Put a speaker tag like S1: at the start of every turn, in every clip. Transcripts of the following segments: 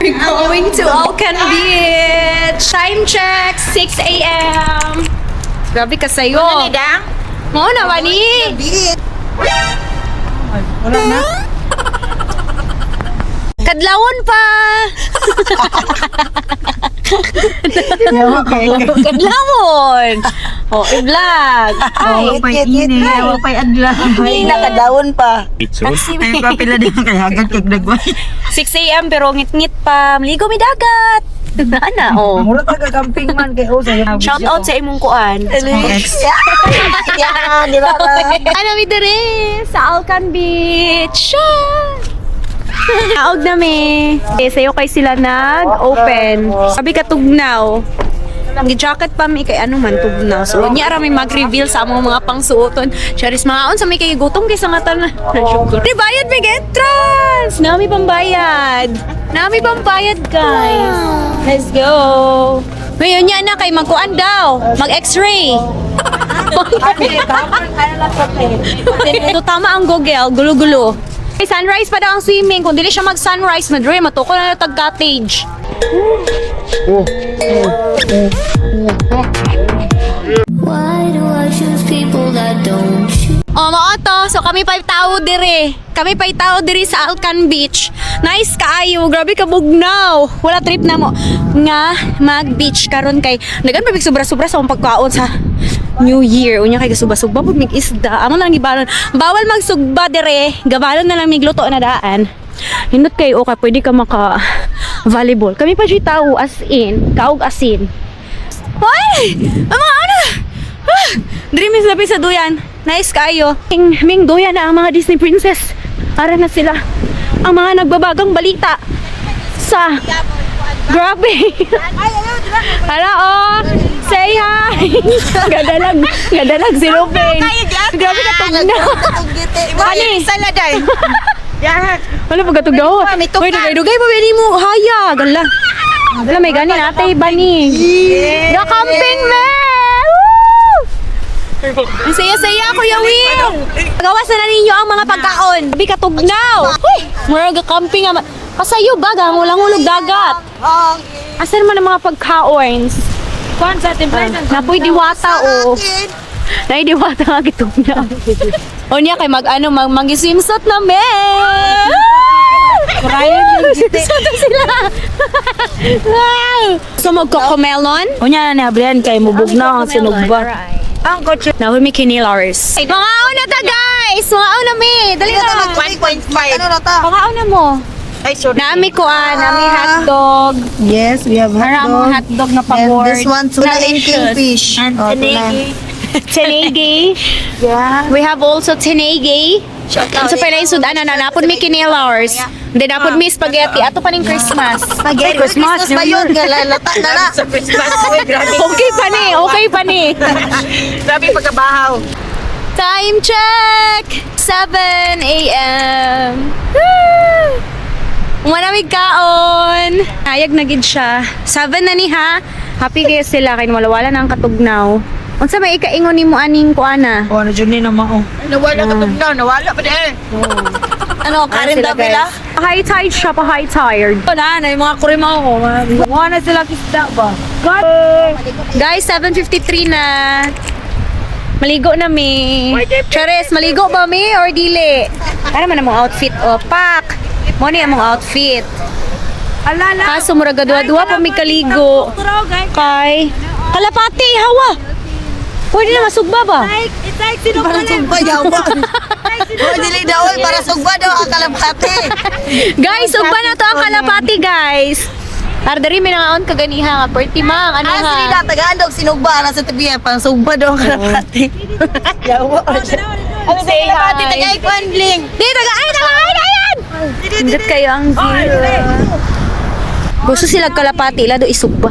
S1: We're going to Alcan Beach. Time check, 6 a.m. Grabe ka sa'yo.
S2: Ano ni Dang?
S1: Mo na ba ni?
S2: Wala na.
S1: Kadlawon pa. Kadlawon. Oh, i-vlog.
S2: Oo, pa'y ini. Oo, pa'y adla.
S3: Ay, nakadawon pa.
S2: Ay, papila din kay hagad kay dagway.
S1: 6 a.m. pero ngit-ngit pa. Maligo may dagat. Ana, oh.
S2: Mura ka camping man kay Osa.
S1: Shout out sa imong kuan.
S2: Ex.
S3: Yan, di ba?
S1: Ano mi dere sa Alcan Beach. Naog na mi. Sayo kay sila nag-open. Sabi ka tugnaw. Gi-jacket pa mi kay ano man tugnaw. So nya ra mi mag-reveal sa among mga pangsuoton. Charis mga on sa mi kay gutom kay sa ngata na. Di bayad mi entrance. Nami pambayad. Nami pambayad guys. Let's go. Ngayon niya na kay magkuan daw. Mag-x-ray. Ito tama ang Google, gulo-gulo. Ay, sunrise pa daw ang swimming. Kung dili siya mag-sunrise, madre, matuko na tag-cottage.
S4: Why do I choose people that don't choose?
S1: O, mao to. So, kami pa'y tao diri. Kami pa'y tao diri sa Alcan Beach. Nice kaayo. Grabe ka bugnaw. Wala trip na mo. Nga, mag-beach karon kay nagan pa big sobra-sobra sa akong pagkaon sa New Year. Unya kay gasugba-sugba pud mig isda. Amo na lang gibalon. Bawal magsugba dire. Gabalon na lang migluto na daan. Hindot kay okay, pwede ka maka volleyball. Kami pa siya tao as in, kaog asin. Hoy! Mga ano? Dream is labi sa duyan. Nice kayo. Ming duyan na ang mga Disney princess. Para na sila ang mga nagbabagang balita sa grabe. Hala oh. Say hi. Gadalag si Ruben. Grabe ka tugnaw. Ani
S2: Sala day. Yan.
S1: wala pag katugnaw. Hoy, dugay pa bili mo. Haya, gala. Wala may gani natay bani. The camping man. Ang saya-saya, Kuya Will! Gawas na ninyo ang mga pagkaon. Sabi ka tugnaw. Uy! Mura camping nga. Kasayo ba? Ulang-ulog dagat. Asan man ang mga pagkaon?
S2: Kuan sa atin present.
S1: Napoy diwata o. Nay diwata nga gitugnaw. O niya kay mag-swimsuit na me. Swimsuit sila. So magkokomelon?
S3: Unya na abrihan kay mubugnaw ang sinugba.
S2: Ang kotse.
S1: Now we make kinilars. Mga una ta guys! Mga una me! Dali na!
S2: 1.5.
S3: Ano na ta?
S1: Mga una mo.
S2: Ay, sorry.
S1: Nami ko nami hotdog.
S3: Yes, we have
S1: Maraming hotdog na
S3: And
S1: pabord.
S3: this one, tuna and kingfish.
S2: And
S3: Oh, tuna.
S1: Tenege.
S3: Yeah.
S1: We have also tenege. So pala yung sudan na napod may kinilars. Then napod may spaghetti. Ato pa ning Christmas.
S3: Spaghetti. Christmas ba yun? Galalata na na.
S2: Sa Christmas. Uy, grabe.
S1: Okay pa ni. Okay pa ni.
S2: Grabe pagkabahaw.
S1: Time check! 7 a.m. Maraming kaon. Ayag na gid siya. 7 na ni ha. Happy kayo sila kay wala na ang katugnaw. Unsa may ikaingon nimo aning kuana?
S2: O, ano dyan ni naman, oh. Nawala ka tugnaw. Nawala pa din.
S3: Ano, Karen
S1: Sila,
S3: Davila?
S1: guys. High tide siya pa high tide.
S2: Na, yung mga kurimaw ko. Mukha na sila kisda ba? God!
S1: Guys, 7:53 na. Maligo na mi. Charis, maligo ba mi or dili? Para man among outfit o pak. Mo ni among outfit.
S2: Alala.
S1: Kaso mura gadwa-dwa pa mi kaligo. Kay kalapati hawa. Pwede na masugba ba?
S2: It's like sino
S3: Parang sugba, yawa. O, dili daw, para sugba daw ang kalapate.
S1: Guys, sugba na to ang kalapati, guys. Ardari may nangaon kaganiha nga perti mang ano
S3: Sili
S1: ha.
S3: na, tagaan daw sinugba na sa tabi. Parang sugba daw ang kalapate. Yawa. Ano sa
S1: Say
S3: kalapate?
S1: hi.
S3: Tagay kwanbling.
S1: Di tagaan na yan. Hindot kayo ang zero. Gusto sila kalapati, lado isugba.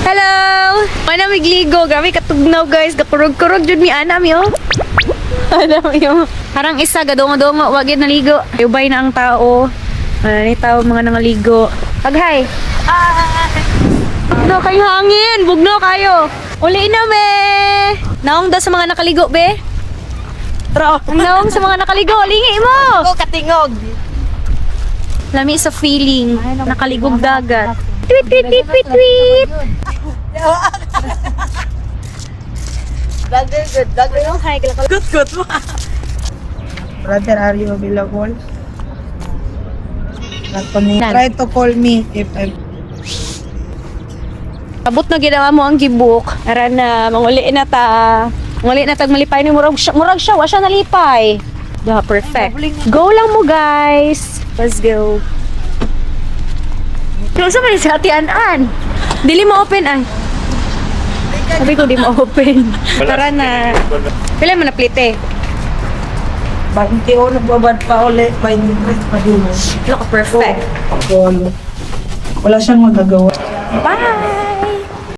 S1: Hello! Mana migligo, grabe katugnaw guys, gakurog-kurog jud mi ana mi oh. Ana mi oh. Parang isa gadongo-dongo wag yun naligo. Ubay na ang tao. Ni tao mga nangaligo. Pag hi. Bugno kay hangin. Bugno kayo. Uli na me. Naong daw sa mga nakaligo, be. Naong sa mga nakaligo. Lingi mo.
S3: Ako katingog.
S1: Lami sa feeling. Nakaligog dagat. Tweet, tweet, tweet, tweet, tweet.
S3: Vlogger good. Vlogger good. Good mo.
S2: Brother, are you available? Try to call me if I'm...
S1: Abot na ginawa mo ang gibuk. Ara na, manguli na ta. Manguli na tag malipay ni murag siya, wa siya nalipay. Yeah, perfect. Go lang mo guys. Let's go. Pero sa may sa atian-an. Dili mo open ay. Sabi ko di mo open. Tara na. Pila mo na plite.
S2: 20 o nagbabad pa ulit. 20 pa din.
S1: Look perfect.
S2: Wala siyang magagawa.
S1: Bye.